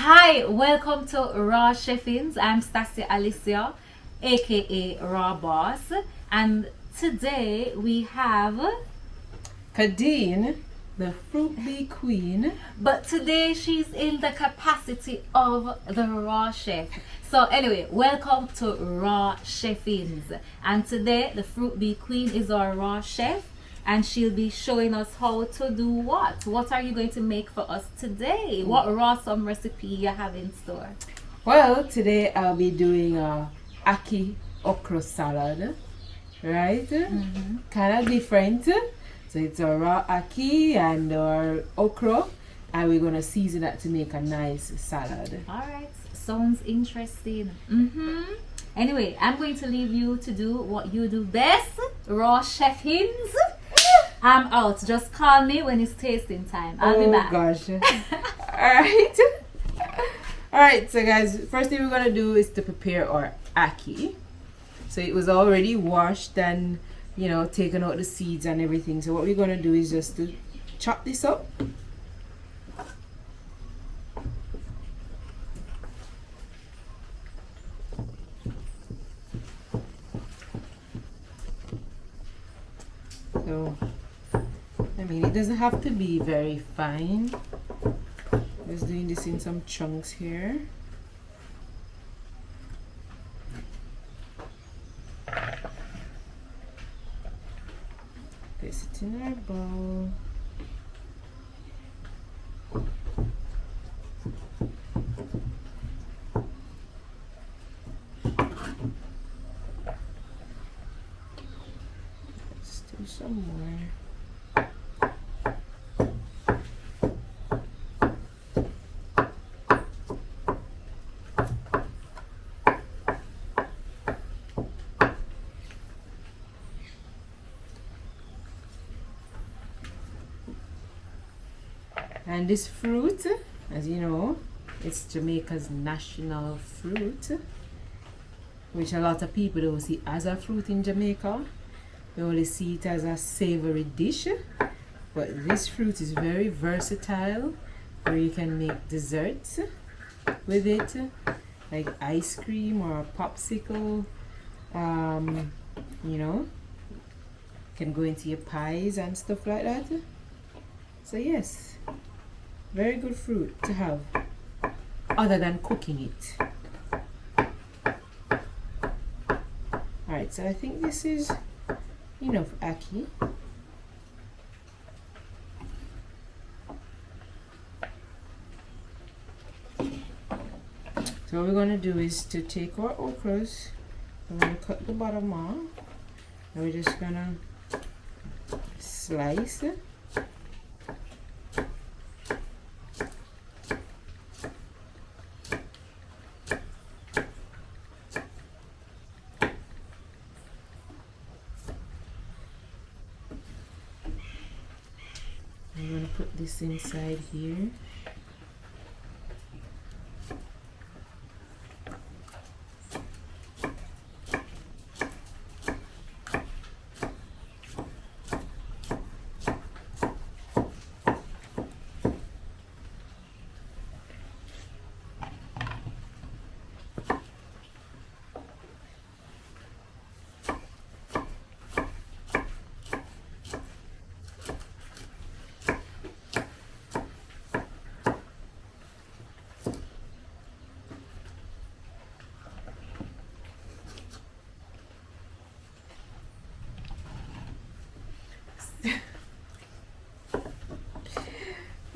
Hi, welcome to Raw CHEFFINZ. I'm Stasia Alicia, aka Raw Boss, and today we have Kadeen, the Fruit B Queen. but today she's in the capacity of the Raw Chef. So anyway, welcome to Raw CHEFFINZ, and today the Fruit B Queen is our Raw Chef, and she'll be showing us how to do what. What are you going to make for us today? What awesome recipe you have in store? Well, today I'll be doing a Ackee Okra Salad, right? Kind of different. So it's a raw ackee and our okra, and we're gonna season that to make a nice salad. All right, sounds interesting. Anyway, I'm going to leave you to do what you do best, Raw CHEFFINZ. I'm out. Just call me when it's tasting time. I'll be back. Oh gosh. Alright. Alright, so guys, first thing we're gonna do is to prepare our ackee. So it was already washed and taken out the seeds and everything. So what we're gonna do is just to chop this up. So it doesn't have to be very fine. Just doing this in some chunks here. Place it in our bowl. Let's do some more. And this fruit, as you know, it's Jamaica's national fruit, which a lot of people don't see as a fruit in Jamaica. They only see it as a savory dish. But this fruit is very versatile, where you can make desserts with it, like ice cream or a popsicle. Can go into your pies and stuff like that. So yes, very good fruit to have, other than cooking it. Alright, so I think this is enough ackee. So what we're going to do is to take our okras, we're going to cut the bottom off, and we're just going to slice. I'm going to put this inside here.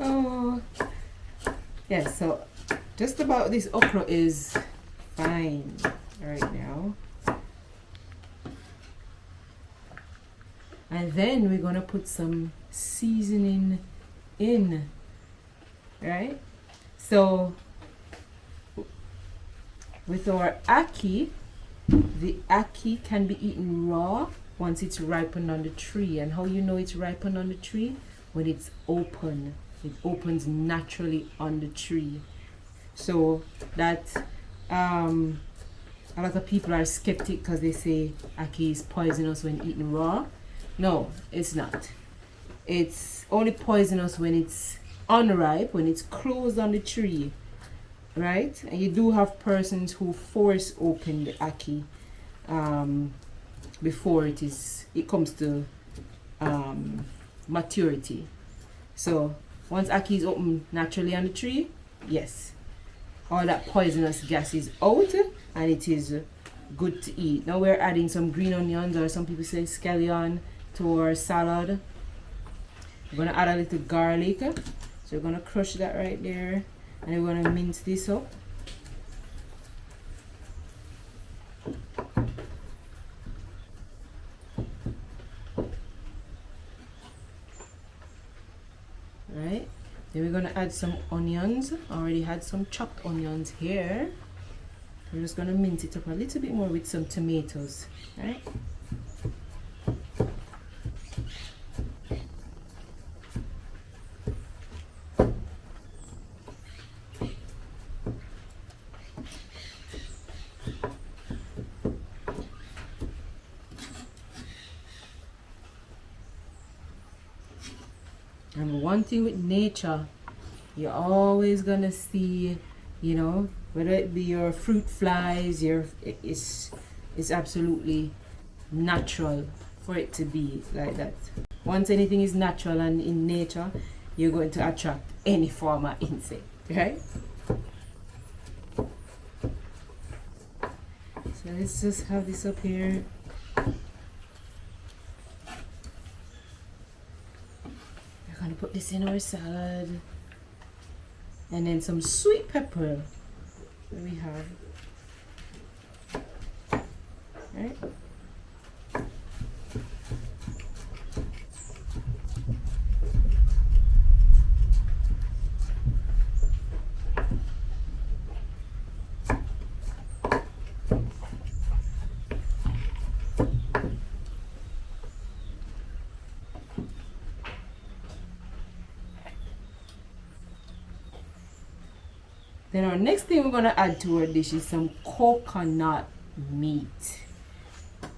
Oh, yeah, so just about this okra is fine right now. And then we're gonna put some seasoning in, right? So with our ackee, the ackee can be eaten raw once it's ripened on the tree. And how you know it's ripened on the tree? When it's open. It opens naturally on the tree. So that a lot of people are skeptic because they say ackee is poisonous when eaten raw. No, it's not. It's only poisonous when it's unripe, when it's closed on the tree. right? And you do have persons who force open the ackee before it comes to maturity. So once ackee is open naturally on the tree, yes, all that poisonous gas is out and it is good to eat. Now we're adding some green onions, or some people say scallion, to our salad. We're gonna add a little garlic, so we're gonna crush that right there, and we're gonna mince this up. Right, then we're gonna add some onions. I already had some chopped onions here. We're just gonna mince it up a little bit more with some tomatoes, right? And one thing with nature, you're always gonna see, you know, whether it be your fruit flies, it's absolutely natural for it to be like that. Once anything is natural and in nature, you're going to attract any form of insect, right? So let's just have this up here. We're gonna put this in our salad. And then some sweet pepper that we have. Right? Then our next thing we're going to add to our dish is some coconut meat.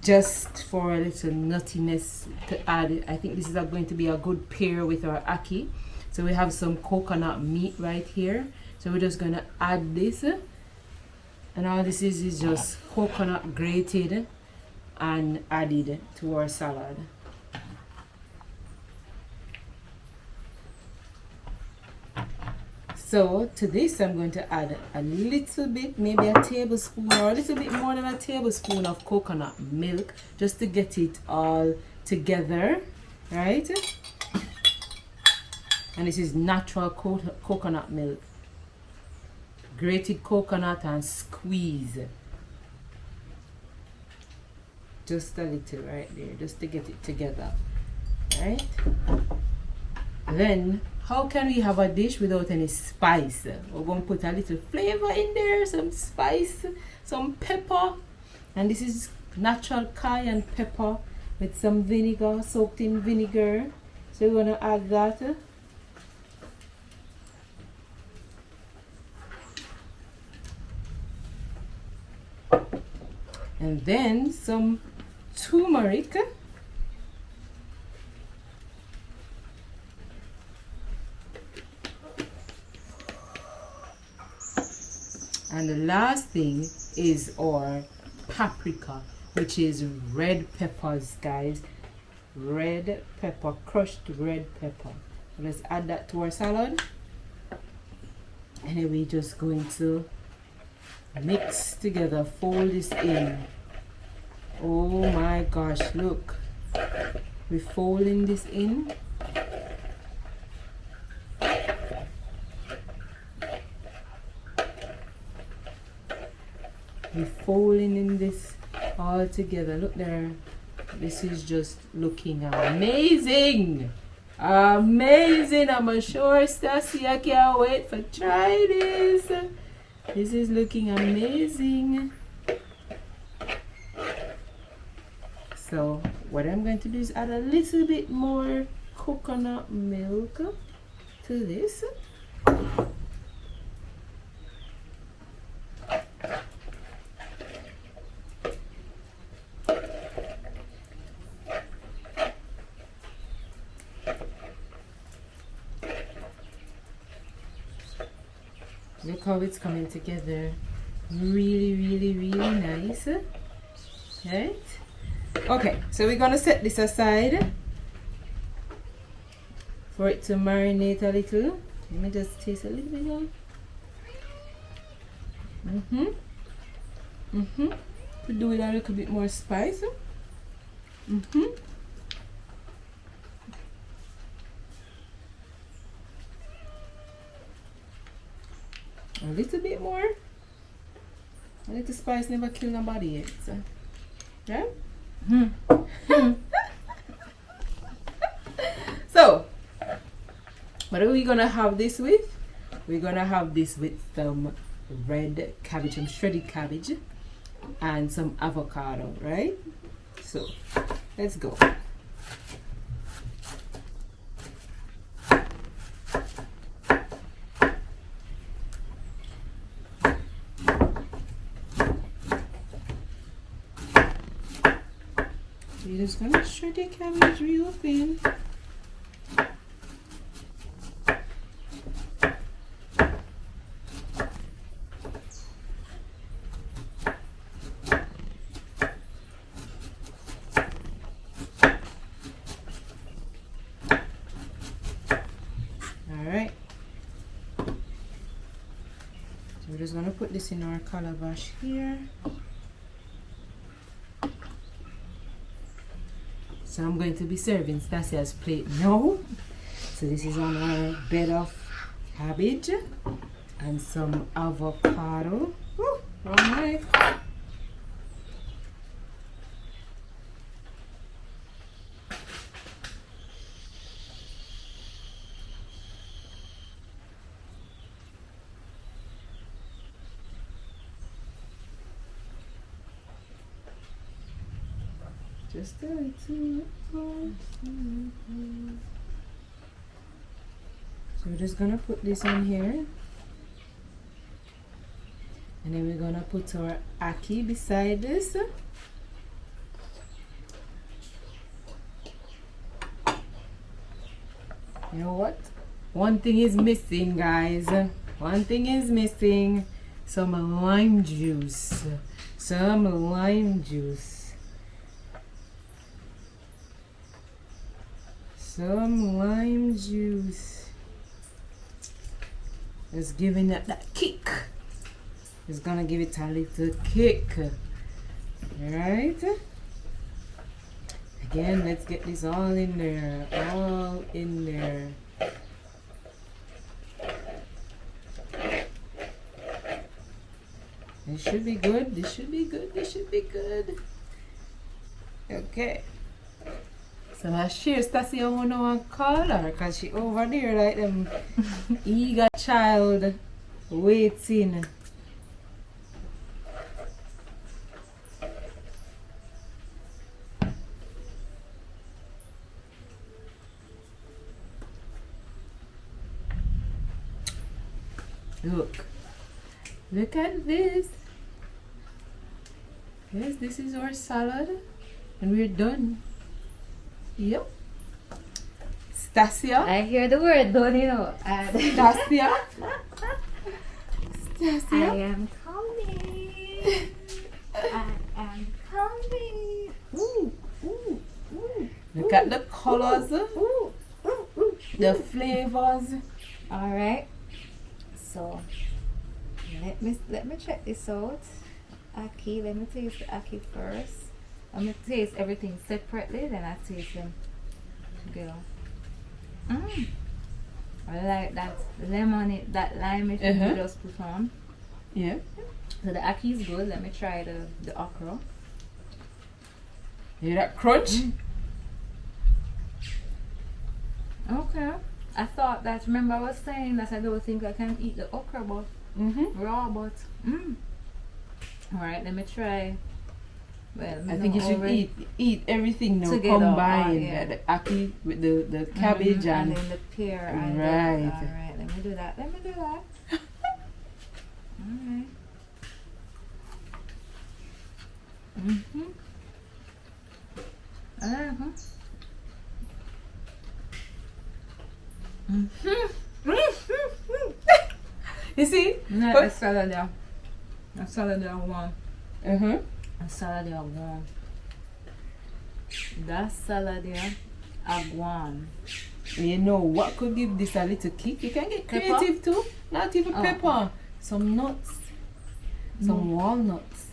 Just for a little nuttiness to add. I think this is going to be a good pair with our ackee. So we have some coconut meat right here. So we're just going to add this. And all this is just coconut grated and added to our salad. So to this I'm going to add a little bit, maybe a tablespoon or a little bit more than a tablespoon of coconut milk, just to get it all together, right? And this is natural coconut milk. Grated coconut and squeeze. Just a little right there, just to get it together, right? Then how can we have a dish without any spice? We're going to put a little flavor in there, some spice, some pepper. And this is natural cayenne pepper with some vinegar, soaked in vinegar. So we're going to add that. And then some turmeric. And the last thing is our paprika, which is red peppers, guys. Red pepper, crushed red pepper. Let's add that to our salad. And then we're just going to mix together, fold this in. Oh my gosh, look. We're folding this in. We're folding in this all together. Look there. This is just looking amazing. Amazing. I'm sure Stassi, I can't wait for try this. This is looking amazing. So what I'm going to do is add a little bit more coconut milk to this. Look how it's coming together. Really, really, really nice. Right? Okay, so we're gonna set this aside for it to marinate a little. Let me just taste a little bit more. Could do with a little bit more spice. A little bit more. A little spice never kill nobody yet. So. Right? So, what are we gonna have this with? We're gonna have this with some red cabbage, some shredded cabbage, and some avocado, right? So, let's go. We're just gonna shred the cabbage real thin. Alright. So we're just gonna put this in our calabash here. So I'm going to be serving Stasia's plate now. So this is on our bed of cabbage and some avocado. Woo, wrong way. Just a little more. So we're just gonna put this on here, and then we're gonna put our ackee beside this. You know what? One thing is missing, guys. One thing is missing. Some lime juice. Some lime juice. Some lime juice. It's giving it that kick. It's gonna give it a little kick. Alright? Again, let's get this all in there. All in there. This should be good. This should be good. This should be good. Okay. So I share Stasia one and call her because she over there like them eager child waiting. Look at this. Yes, this is our salad and we're done. Yep. Stasia. I hear the word, don't you know? Stasia. Stasia. I am coming. I am coming. Ooh, ooh, ooh. Look at the colors. The flavors. All right. So let me check this out. Ackee. Let me taste the ackee first. I'm gonna taste everything separately, then I taste them together. I like that lemon, that lime you just put on. Yeah. So the ackee is good. Let me try the okra. Hear that crunch? Okay. I thought that, remember I was saying that I don't think I can eat the okra but raw, but alright, let me try. Well, I think you should eat everything now together, combined. yeah. The ackee with the cabbage and then the pear. Right. Alright, let me do that. Alright. You see, No, a salad there. A salad there one. Uh-huh. A salad there one. That salad there, a one. You know what could give this a little kick? You can get Pepper? creative too. Not even pepper. Some nuts, some walnuts,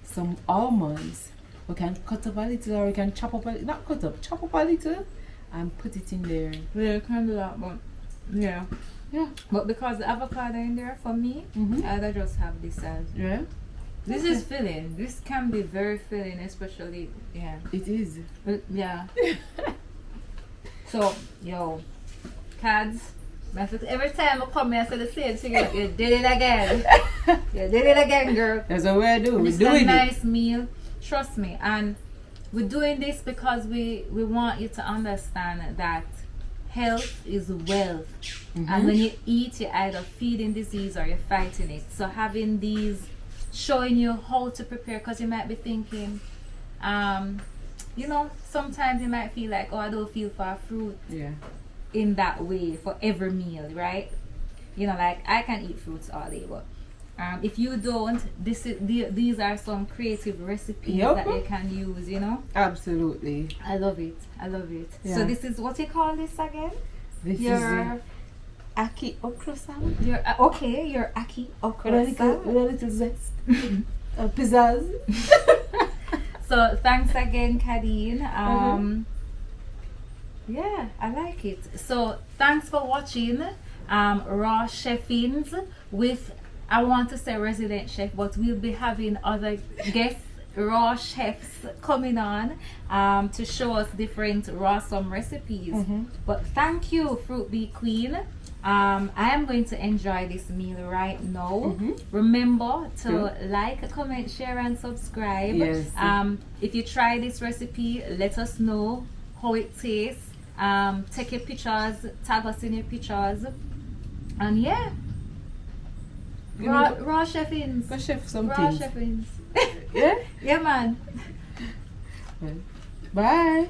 some almonds. We can cut up a little, or we can chop up a little. Not cut up, chop up a little, and put it in there. Yeah, you can do that, but yeah. Yeah. But because the avocado in there for me, I'd just have this as. Yeah. This is filling. This can be very filling, especially It is. But, yeah. So, yo, Cads, every time I come here, I say the same thing. You did it again. You did it again, girl. That's what we're doing. This We're is a doing nice meal. Trust me. And we're doing this because we want you to understand that health is wealth. And when you eat, you're either feeding disease or you're fighting it. So having these, showing you how to prepare, because you might be thinking, you know, sometimes you might feel like, oh, I don't feel for fruit in that way for every meal, right? You know, like I can eat fruits all day, but if you don't, these are some creative recipes that you can use, you know. Absolutely. I love it. I love it. Yeah. So this is what you call this again? This Your is Ackee Okra Salad. your Ackee Okra Salad. With a little zest. Pizzazz. So thanks again, Kadeen. Yeah, I like it. So thanks for watching Raw Cheffins with, I want to say resident chef, but we'll be having other guests, raw chefs coming on to show us different awesome recipes. But thank you, Fruit B Queen. I am going to enjoy this meal right now. Remember to like, comment, share and subscribe. Yes. If you try this recipe, let us know how it tastes. Take your pictures, tag us in your pictures, and yeah, raw chefins. Go chef some Raw things. chefins. Yeah? Yeah, man. Bye.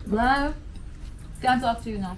Bye. Can't talk to you now.